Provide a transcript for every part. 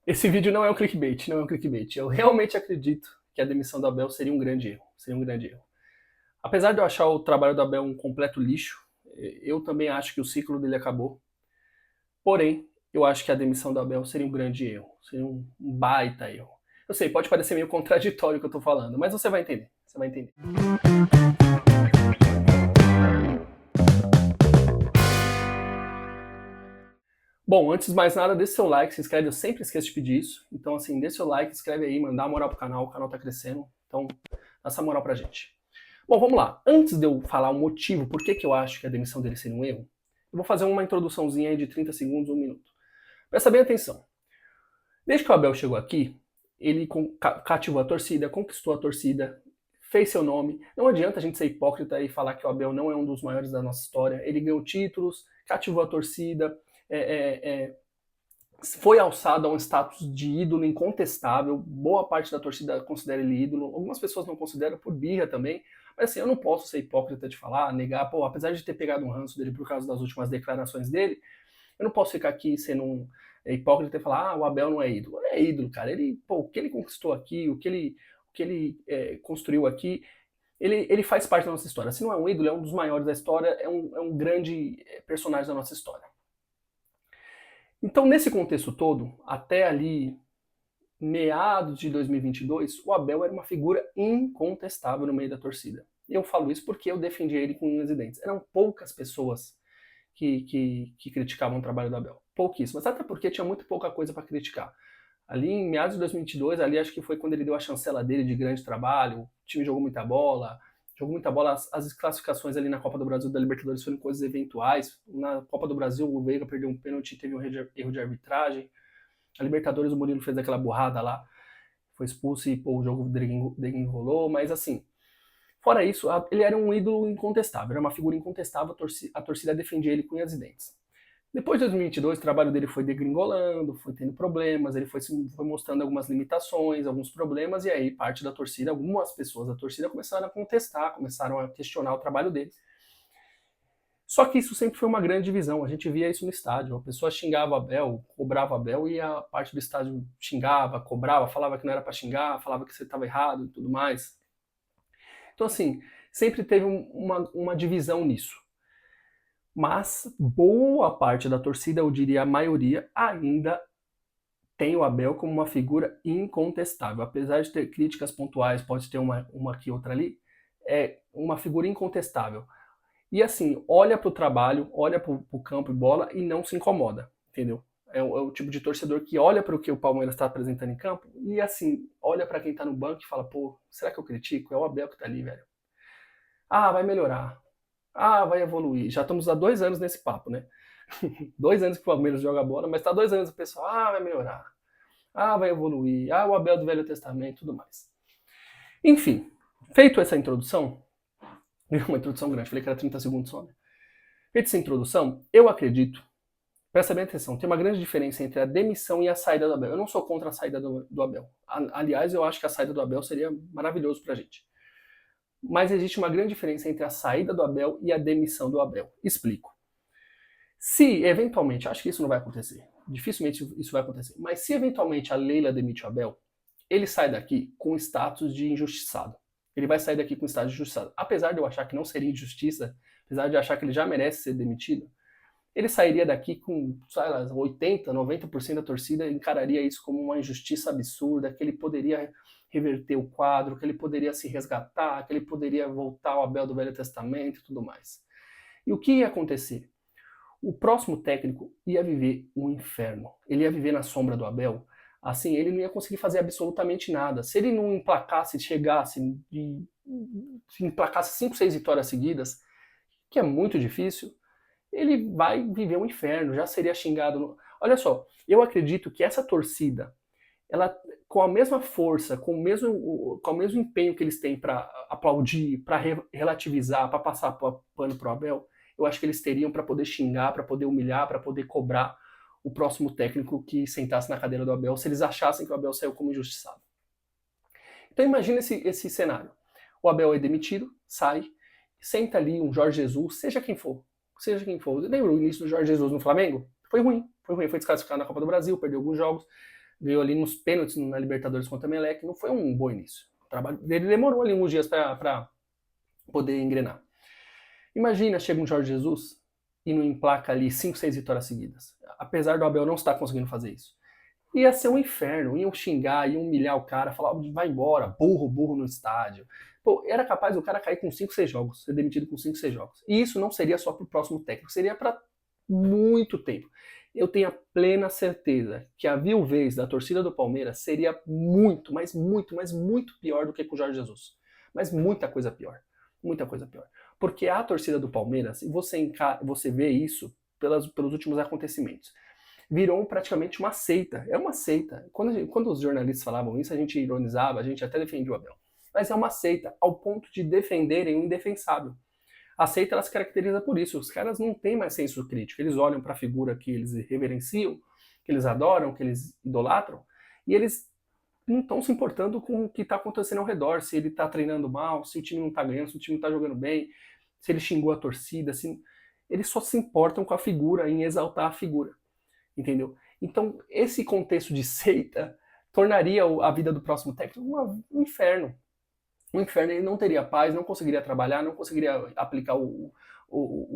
Esse vídeo não é um clickbait, não é um clickbait. Eu realmente acredito que a demissão do Abel seria um grande erro. Seria um grande erro. Apesar de eu achar o trabalho do Abel um completo lixo, eu também acho que o ciclo dele acabou. Porém, eu acho que a demissão do Abel seria um grande erro. Seria um baita erro. Eu sei, pode parecer meio contraditório o que eu tô falando, mas você vai entender. Você vai entender. Bom, antes de mais nada, deixa seu like, se inscreve, eu sempre esqueço de pedir isso. Então, assim, deixa seu like, inscreve aí, mandar uma moral pro canal, o canal tá crescendo. Então, dá essa moral pra gente. Bom, vamos lá. Antes de eu falar o motivo por que eu acho que a demissão dele seria um erro, eu vou fazer uma introduçãozinha aí de 30 segundos, 1 minuto. Presta bem atenção. Desde que o Abel chegou aqui, ele cativou a torcida, conquistou a torcida, fez seu nome. Não adianta a gente ser hipócrita e falar que o Abel não é um dos maiores da nossa história. Ele ganhou títulos, cativou a torcida, foi alçado a um status de ídolo incontestável. Boa parte da torcida considera ele ídolo. Algumas pessoas não consideram por birra também. Mas assim, eu não posso ser hipócrita de falar, negar, pô, apesar de ter pegado um ranço dele por causa das últimas declarações dele, eu não posso ficar aqui sendo um hipócrita e falar, o Abel não é ídolo. Ele é ídolo, cara. Ele, pô, o que ele conquistou aqui, o que ele construiu aqui, ele faz parte da nossa história. Se não é um ídolo, é um dos maiores da história, é um grande personagem da nossa história. Então, nesse contexto todo, até ali meados de 2022, o Abel era uma figura incontestável no meio da torcida. Eu falo isso porque eu defendi ele com unhas e dentes. Eram poucas pessoas que criticavam o trabalho do Abel. Pouquíssimas, até porque tinha muito pouca coisa para criticar. Ali em meados de 2022, ali acho que foi quando ele deu a chancela dele de grande trabalho, o time jogou muita bola, as classificações ali na Copa do Brasil da Libertadores foram coisas eventuais. Na Copa do Brasil, o Veiga perdeu um pênalti, teve um erro de arbitragem. A Libertadores, o Murilo fez aquela burrada lá, foi expulso e pô, o jogo desenrolou, mas assim, fora isso, ele era um ídolo incontestável, era uma figura incontestável, a torcida defendia ele com unhas e dentes. Depois de 2022, o trabalho dele foi degringolando, foi tendo problemas, ele foi mostrando algumas limitações, alguns problemas, e aí parte da torcida, algumas pessoas da torcida começaram a contestar, começaram a questionar o trabalho dele. Só que isso sempre foi uma grande divisão, a gente via isso no estádio, a pessoa xingava o Abel, cobrava o Abel, e a parte do estádio xingava, cobrava, falava que não era para xingar, falava que você estava errado e tudo mais. Então assim, sempre teve uma divisão nisso. Mas boa parte da torcida, eu diria a maioria, ainda tem o Abel como uma figura incontestável. Apesar de ter críticas pontuais, pode ter uma aqui, outra ali, é uma figura incontestável. E assim, olha para o trabalho, olha para o campo e bola e não se incomoda, entendeu? É o tipo de torcedor que olha para o que o Palmeiras está apresentando em campo e assim, olha para quem está no banco e fala, pô, será que eu critico? É o Abel que está ali, velho. Ah, vai melhorar. Ah, vai evoluir. Já estamos há 2 anos nesse papo, né? 2 anos que o Palmeiras joga bola, mas está 2 anos o pessoal, vai melhorar. Ah, vai evoluir. Ah, o Abel do Velho Testamento e tudo mais. Enfim, feito essa introdução, uma introdução grande, falei que era 30 segundos só, né? Feita essa introdução, eu acredito, presta bem atenção, tem uma grande diferença entre a demissão e a saída do Abel. Eu não sou contra a saída do Abel. Aliás, eu acho que a saída do Abel seria maravilhoso pra gente. Mas existe uma grande diferença entre a saída do Abel e a demissão do Abel. Explico. Se eventualmente, acho que isso não vai acontecer, dificilmente isso vai acontecer, mas se eventualmente a Leila demite o Abel, ele sai daqui com status de injustiçado. Ele vai sair daqui com status de injustiçado. Apesar de eu achar que não seria injustiça, apesar de eu achar que ele já merece ser demitido, ele sairia daqui com, sei lá, 80, 90% da torcida encararia isso como uma injustiça absurda, que ele poderia reverter o quadro, que ele poderia se resgatar, que ele poderia voltar ao Abel do Velho Testamento e tudo mais. E o que ia acontecer? O próximo técnico ia viver um inferno. Ele ia viver na sombra do Abel. Assim, ele não ia conseguir fazer absolutamente nada. Se ele não emplacasse, chegasse e emplacasse 5, 6 vitórias seguidas, que é muito difícil, ele vai viver um inferno, já seria xingado. Olha só, eu acredito que essa torcida, ela com a mesma força, com o mesmo empenho que eles têm para aplaudir, para relativizar, para passar pano pro Abel, eu acho que eles teriam para poder xingar, para poder humilhar, para poder cobrar o próximo técnico que sentasse na cadeira do Abel, se eles achassem que o Abel saiu como injustiçado. Então imagina esse cenário. O Abel é demitido, sai, senta ali um Jorge Jesus, seja quem for. Lembra o início do Jorge Jesus no Flamengo? Foi ruim, foi desclassificado na Copa do Brasil, perdeu alguns jogos. ganhou ali nos pênaltis na Libertadores contra o Emelec, não foi um bom início. O trabalho dele demorou ali uns dias para poder engrenar. Imagina, chega um Jorge Jesus e não emplaca ali 5, 6 vitórias seguidas. Apesar do Abel não estar conseguindo fazer isso. Ia ser um inferno, iam xingar, iam humilhar o cara, falar, vai embora, burro, burro no estádio. Pô, era capaz do cara cair com 5, 6 jogos, ser demitido com 5, 6 jogos. E isso não seria só pro próximo técnico, seria para muito tempo. Eu tenho a plena certeza que a viuvez da torcida do Palmeiras seria muito, mas muito, mas muito pior do que com o Jorge Jesus. Mas muita coisa pior. Muita coisa pior. Porque a torcida do Palmeiras, e você vê isso pelos últimos acontecimentos, virou praticamente uma seita. É uma seita. Quando os jornalistas falavam isso, a gente ironizava, a gente até defendia o Abel. Mas é uma seita, ao ponto de defenderem o indefensável. A seita, ela se caracteriza por isso. Os caras não têm mais senso crítico. Eles olham para a figura que eles reverenciam, que eles adoram, que eles idolatram, e eles não estão se importando com o que está acontecendo ao redor, se ele está treinando mal, se o time não está ganhando, se o time não está jogando bem, se ele xingou a torcida, eles só se importam com a figura, em exaltar a figura, entendeu? Então, esse contexto de seita tornaria a vida do próximo técnico um inferno. Um inferno, ele não teria paz, não conseguiria trabalhar, não conseguiria aplicar o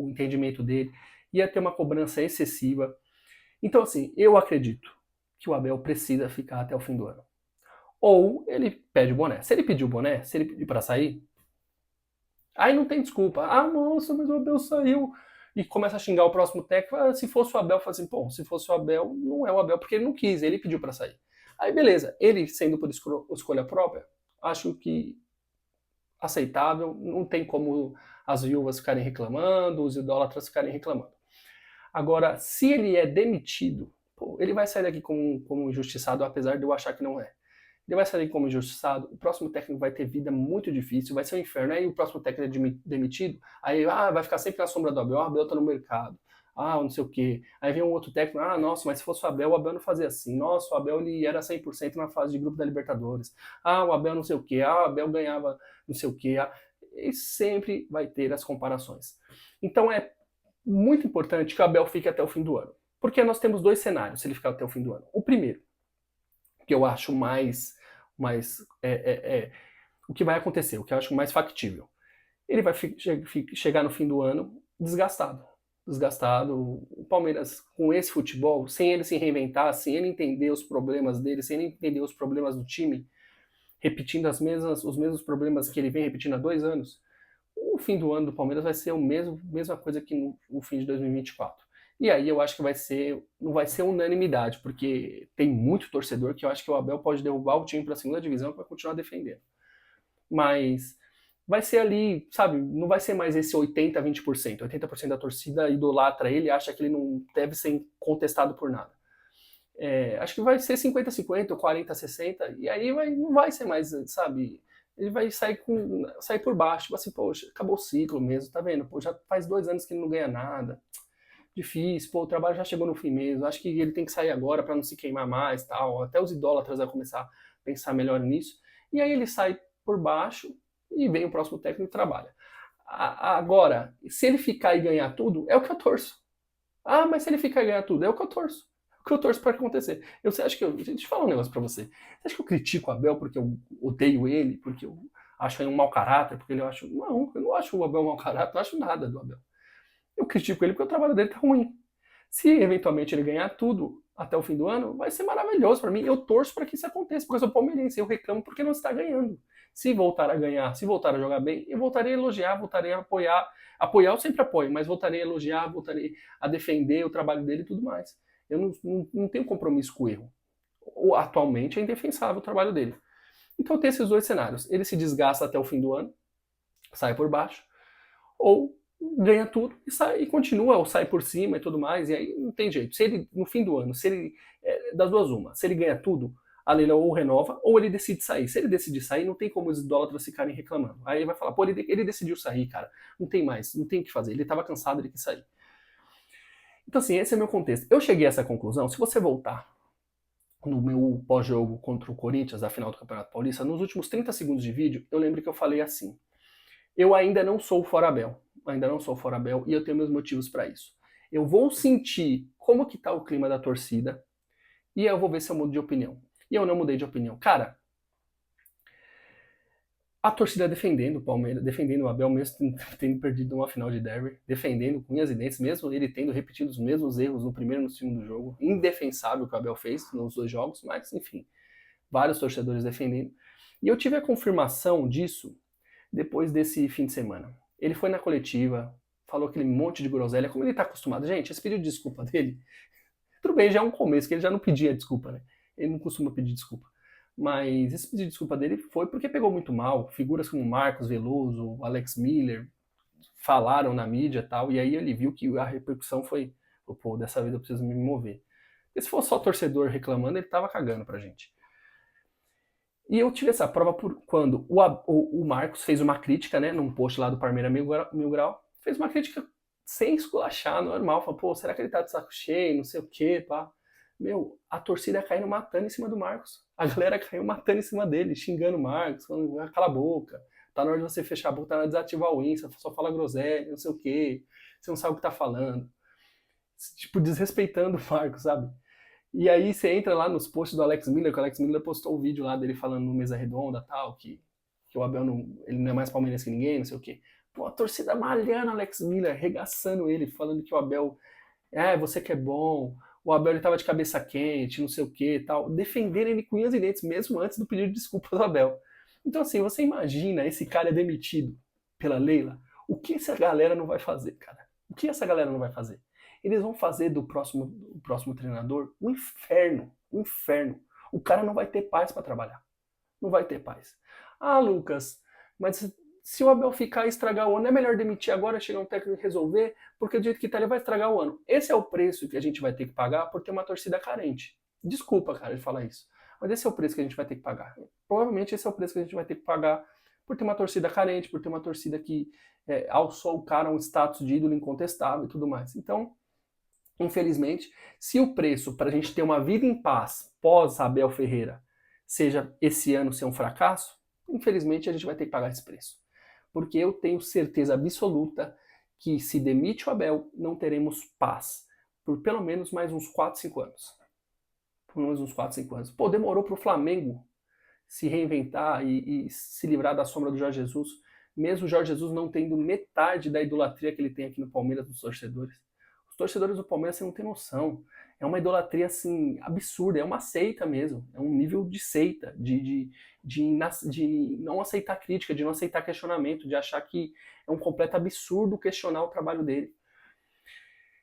entendimento dele, ia ter uma cobrança excessiva. Então, assim, eu acredito que o Abel precisa ficar até o fim do ano. Ou ele pede o boné. Se ele pedir o boné, se ele pedir para sair, aí não tem desculpa. Ah, nossa, mas o Abel saiu. E começa a xingar o próximo técnico. Ah, se fosse o Abel, fala assim, pô, se fosse o Abel, não é o Abel, porque ele não quis, ele pediu para sair. Aí beleza, ele sendo por escolha própria, acho que aceitável, não tem como as viúvas ficarem reclamando, os idólatras ficarem reclamando. Agora, se ele é demitido, pô, ele vai sair daqui como injustiçado, apesar de eu achar que não é. Ele vai sair como injustiçado, o próximo técnico vai ter vida muito difícil, vai ser um inferno. Aí o próximo técnico é demitido, aí vai ficar sempre na sombra do Abel, o Abel tá no mercado, não sei o quê. Aí vem um outro técnico, nossa, mas se fosse o Abel não fazia assim. Nossa, o Abel ele era 100% na fase de grupo da Libertadores. O Abel não sei o quê, o Abel ganhava não sei o quê. E sempre vai ter as comparações. Então é muito importante que o Abel fique até o fim do ano. Porque nós temos dois cenários se ele ficar até o fim do ano. O primeiro, que eu acho o que vai acontecer, o que eu acho mais factível. Ele vai chegar no fim do ano desgastado. O Palmeiras, com esse futebol, sem ele se reinventar, sem ele entender os problemas dele, sem ele entender os problemas do time, repetindo os mesmos problemas que ele vem repetindo há 2 anos, o fim do ano do Palmeiras vai ser a mesma coisa que no fim de 2024. E aí eu acho que não vai ser unanimidade, porque tem muito torcedor que eu acho que o Abel pode derrubar o time para a segunda divisão para continuar defendendo. Mas vai ser ali, sabe, não vai ser mais esse 80-20%. 80% da torcida idolatra ele, acha que ele não deve ser contestado por nada. Acho que vai ser 50-50, 40-60, e aí não vai ser mais, sabe, ele vai sair por baixo, tipo assim, poxa, acabou o ciclo mesmo, tá vendo? Pô, já faz 2 anos que ele não ganha nada, difícil, pô, o trabalho já chegou no fim mesmo, acho que ele tem que sair agora para não se queimar mais, tal, até os idólatras vão começar a pensar melhor nisso, e aí ele sai por baixo e vem o próximo técnico e trabalha. Agora, se ele ficar e ganhar tudo, é o que eu torço. Mas se ele ficar e ganhar tudo, é o que eu torço. É o que eu torço para acontecer. Deixa eu falar um negócio para você. Você acha que eu critico o Abel porque eu odeio ele, porque eu acho ele um mau caráter, porque eu não acho o Abel um mau caráter, não acho nada do Abel. Eu critico ele porque o trabalho dele tá ruim. Se eventualmente ele ganhar tudo até o fim do ano, vai ser maravilhoso para mim. Eu torço para que isso aconteça, porque eu sou palmeirense, eu reclamo porque não está ganhando. Se voltar a ganhar, se voltar a jogar bem, eu voltarei a elogiar, voltarei a apoiar. Apoiar eu sempre apoio, mas voltarei a elogiar, voltarei a defender o trabalho dele e tudo mais. Eu não tenho compromisso com o erro. Atualmente é indefensável o trabalho dele. Então tem esses 2 cenários. Ele se desgasta até o fim do ano, sai por baixo, ou ganha tudo e continua, ou sai por cima e tudo mais, e aí não tem jeito. Se ele, no fim do ano, das duas uma, se ele ganha tudo, a Leila ou renova, ou ele decide sair. Se ele decidir sair, não tem como os idólatras ficarem reclamando. Aí ele vai falar, pô, ele decidiu sair, cara, não tem mais, não tem o que fazer, ele estava cansado, ele quis sair. Então assim, esse é o meu contexto. Eu cheguei a essa conclusão, se você voltar no meu pós-jogo contra o Corinthians, da final do Campeonato Paulista, nos últimos 30 segundos de vídeo, eu lembro que eu falei assim, eu ainda não sou o Forabel, e eu tenho meus motivos para isso. Eu vou sentir como que tá o clima da torcida, e eu vou ver se eu mudo de opinião. E eu não mudei de opinião. Cara, a torcida defendendo o Palmeiras, defendendo o Abel, mesmo tendo perdido uma final de derby, defendendo com unhas e dentes, mesmo ele tendo repetido os mesmos erros no primeiro e no segundo jogo. Indefensável o que o Abel fez nos 2 jogos, mas enfim, vários torcedores defendendo. E eu tive a confirmação disso depois desse fim de semana. Ele foi na coletiva, falou aquele monte de groselha, como ele tá acostumado. Gente, esse pedido de desculpa dele, tudo bem, já é um começo, que ele já não pedia desculpa, né? Ele não costuma pedir desculpa. Mas esse pedido de desculpa dele foi porque pegou muito mal. Figuras como Marcos Veloso, Alex Miller falaram na mídia e tal, e aí ele viu que a repercussão foi, pô, dessa vez eu preciso me mover. Porque se fosse só torcedor reclamando, ele tava cagando pra gente. E eu tive essa prova por quando o Marcos fez uma crítica, né, num post lá do Parmeira Mil Grau, fez uma crítica sem esculachar, normal, falou, pô, será que ele tá de saco cheio, não sei o quê, pá. Meu, a torcida caindo matando em cima do Marcos. A galera caiu matando em cima dele, xingando o Marcos, falando, ah, cala a boca, tá na hora de você fechar a boca, tá na hora de desativar o Insta, só fala groselha, não sei o quê, você não sabe o que tá falando. Tipo, desrespeitando o Marcos, sabe? E aí você entra lá nos posts do Alex Miller, que o Alex Miller postou o vídeo lá dele falando no Mesa Redonda tal, que o Abel não, ele não é mais palmeirense que ninguém, não sei o quê. Pô, a torcida malhando Alex Miller, arregaçando ele, falando que o Abel, você que é bom, o Abel ele tava de cabeça quente, não sei o quê tal, defendendo ele com unhas e dentes, mesmo antes do pedido de desculpa do Abel. Então assim, você imagina esse cara demitido pela Leila, o que essa galera não vai fazer, cara? O que essa galera não vai fazer? Eles vão fazer do próximo treinador um inferno, um inferno. O cara não vai ter paz para trabalhar. Não vai ter paz. Ah, Lucas, mas se o Abel ficar e estragar o ano, é melhor demitir agora, chegar um técnico e resolver, porque do jeito que tá ele vai estragar o ano. Esse é o preço que a gente vai ter que pagar por ter uma torcida carente. Desculpa, cara, de falar isso. Mas esse é o preço que a gente vai ter que pagar. Provavelmente esse é o preço que a gente vai ter que pagar por ter uma torcida carente, por ter uma torcida que alçou o cara a um status de ídolo incontestável e tudo mais. Então, infelizmente, se o preço para a gente ter uma vida em paz pós Abel Ferreira seja esse ano ser um fracasso, infelizmente a gente vai ter que pagar esse preço. Porque eu tenho certeza absoluta que se demite o Abel, não teremos paz por pelo menos mais uns 4, 5 anos. Por menos uns 4, 5 anos. Pô, demorou para o Flamengo se reinventar e se livrar da sombra do Jorge Jesus, mesmo o Jorge Jesus não tendo metade da idolatria que ele tem aqui no Palmeiras dos torcedores. Os torcedores do Palmeiras, você não tem noção. É uma idolatria, assim, absurda. É uma seita mesmo. É um nível de seita, de não aceitar crítica, de não aceitar questionamento, de achar que é um completo absurdo questionar o trabalho dele.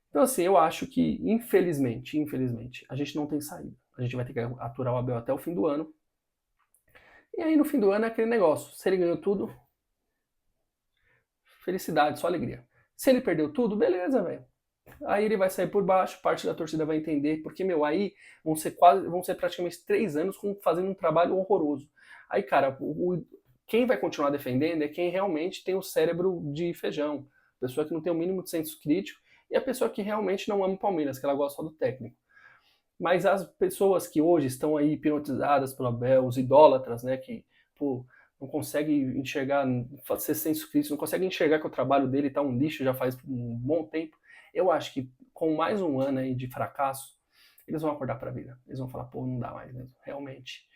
Então, assim, eu acho que, infelizmente, a gente não tem saída. A gente vai ter que aturar o Abel até o fim do ano. E aí, no fim do ano, é aquele negócio. Se ele ganhou tudo, felicidade, só alegria. Se ele perdeu tudo, beleza, velho. Aí ele vai sair por baixo, parte da torcida vai entender, porque, meu, aí vão ser praticamente 3 anos fazendo um trabalho horroroso. Aí, cara, quem vai continuar defendendo é quem realmente tem o cérebro de feijão, a pessoa que não tem o mínimo de senso crítico e a pessoa que realmente não ama o Palmeiras, que ela gosta só do técnico. Mas as pessoas que hoje estão aí hipnotizadas pelo Abel, os idólatras, né, que, pô, não conseguem enxergar, ser senso crítico, não conseguem enxergar que o trabalho dele tá um lixo já faz um bom tempo. Eu acho que com mais um ano aí de fracasso, eles vão acordar para a vida. Eles vão falar, pô, não dá mais mesmo, realmente.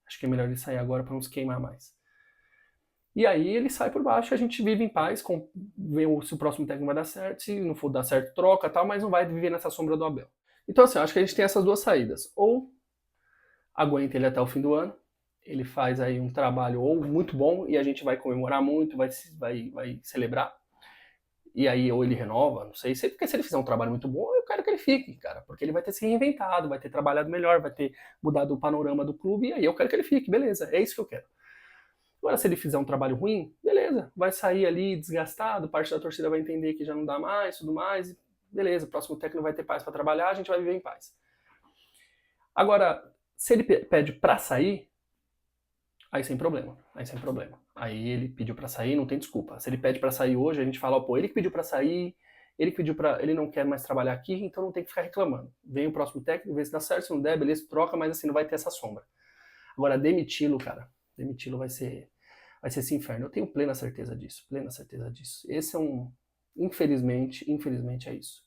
Acho que é melhor ele sair agora para não se queimar mais. E aí ele sai por baixo, a gente vive em paz, vê se o próximo técnico vai dar certo, se não for dar certo, troca, tal, mas não vai viver nessa sombra do Abel. Então assim, eu acho que a gente tem essas duas saídas. Ou aguenta ele até o fim do ano, ele faz aí um trabalho ou muito bom e a gente vai comemorar muito, vai celebrar. E aí, ou ele renova, não sei, porque se ele fizer um trabalho muito bom, eu quero que ele fique, cara, porque ele vai ter se reinventado, vai ter trabalhado melhor, vai ter mudado o panorama do clube, e aí eu quero que ele fique, beleza, é isso que eu quero. Agora, se ele fizer um trabalho ruim, beleza, vai sair ali desgastado, parte da torcida vai entender que já não dá mais, tudo mais, e beleza, o próximo técnico vai ter paz para trabalhar, a gente vai viver em paz. Agora, se ele pede para sair, aí sem problema, Aí ele pediu para sair, não tem desculpa. Se ele pede para sair hoje, a gente fala, pô, ele que pediu para sair, ele não quer mais trabalhar aqui, então não tem que ficar reclamando. Vem o próximo técnico, vê se dá certo, se não der, beleza, troca, mas assim, não vai ter essa sombra. Agora, demiti-lo, cara, vai ser esse inferno. Eu tenho plena certeza disso, plena certeza disso. Esse é um, infelizmente é isso.